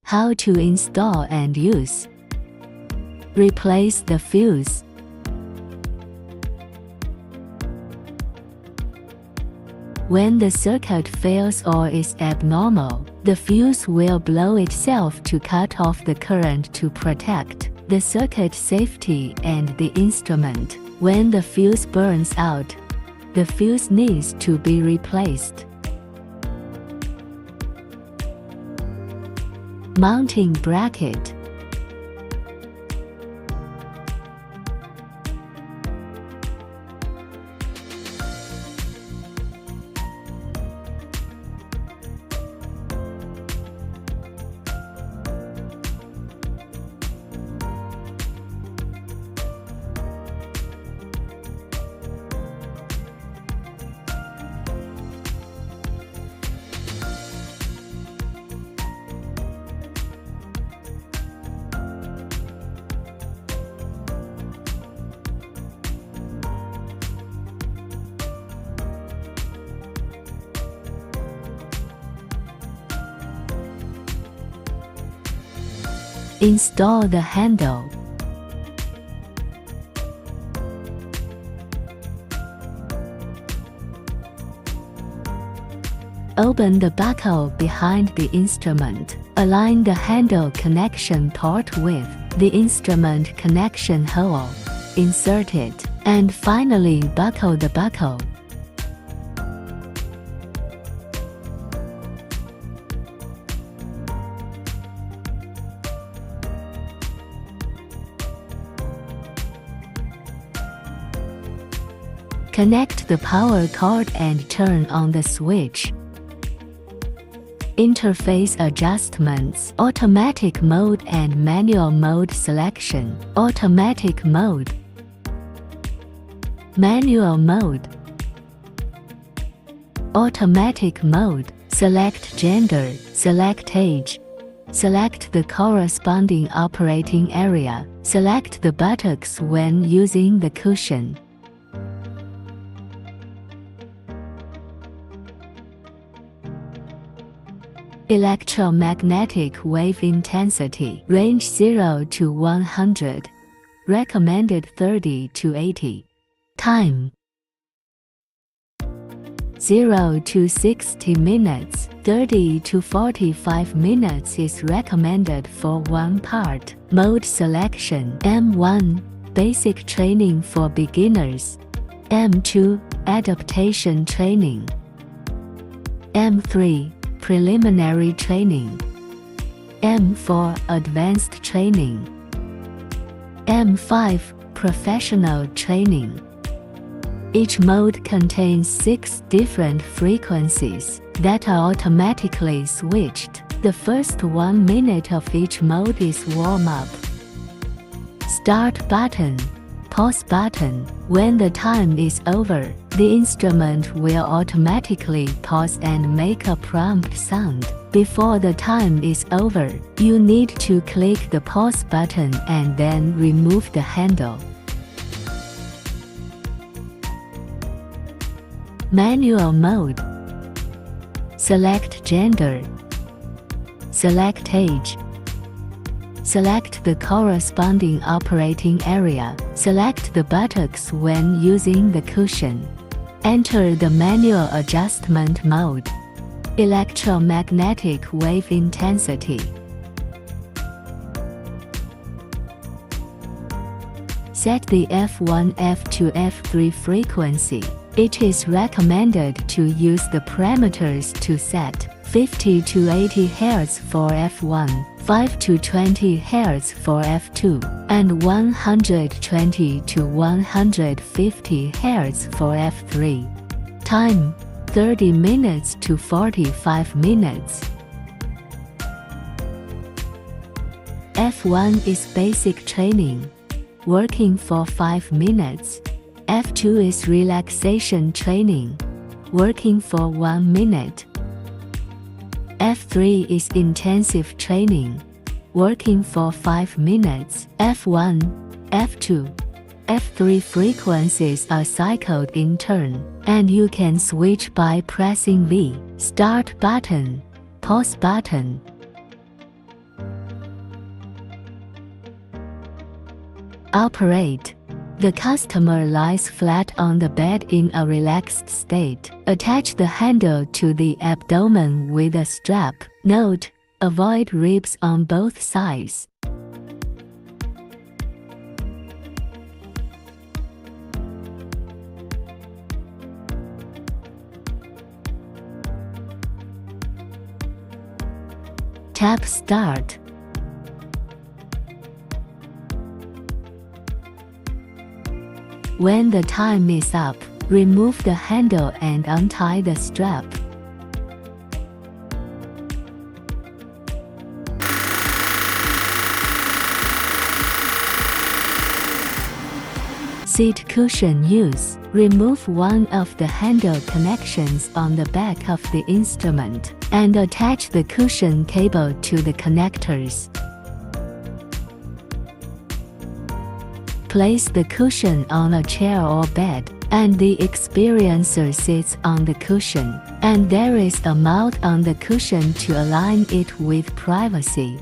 How to install and use. Replace the fuse. When the circuit fails or is abnormal, the fuse will blow itself to cut off the current to protect the circuit safety and the instrument. When the fuse burns out, the fuse needs to be replaced. Mounting bracket. Install the handle. Open the buckle behind the instrument. Align the handle connection port with the instrument connection hole. Insert it, and finally buckle the buckle. Connect the power cord and turn on the switch. Interface adjustments, automatic mode and manual mode selection. Automatic mode. Manual mode. Automatic mode. Select gender, select age. Select the corresponding operating area. Select the buttocks when using the cushion. Electromagnetic wave intensity, range 0 to 100, recommended 30 to 80. Time 0 to 60 minutes, 30 to 45 minutes is recommended for one part. Mode selection: M1, basic training for beginners. M2, adaptation training. M3, preliminary training. M4, advanced training. M5, professional training. Each mode contains 6 different frequencies that are automatically switched. The first 1 minute of each mode is warm-up. Start button. Pause button. When the time is over, the instrument will automatically pause and make a prompt sound. Before the time is over, you need to click the pause button and then remove the handle. Manual mode. Select gender. Select age. Select the corresponding operating area. Select the buttocks when using the cushion. Enter the manual adjustment mode. Electromagnetic wave intensity. Set the F1, F2, F3 frequency. It is recommended to use the parameters to set 50 to 80 Hz for F1, 5 to 20 Hz for F2, and 120 to 150 Hz for F3. Time: 30 minutes to 45 minutes. F1 is basic training, working for 5 minutes. F2 is relaxation training, working for 1 minute. F3 is intensive training, working for 5 minutes. F1, F2, F3 frequencies are cycled in turn, and you can switch by pressing the Start button, Pause button. Operate. The customer lies flat on the bed in a relaxed state. Attach the handle to the abdomen with a strap. Note: avoid ribs on both sides. Tap Start. When the time is up, remove the handle and untie the strap. Seat cushion use. Remove one of the handle connections on the back of the instrument, and attach the cushion cable to the connectors. Place the cushion on a chair or bed, and the experiencer sits on the cushion, and there is a mount on the cushion to align it with privacy.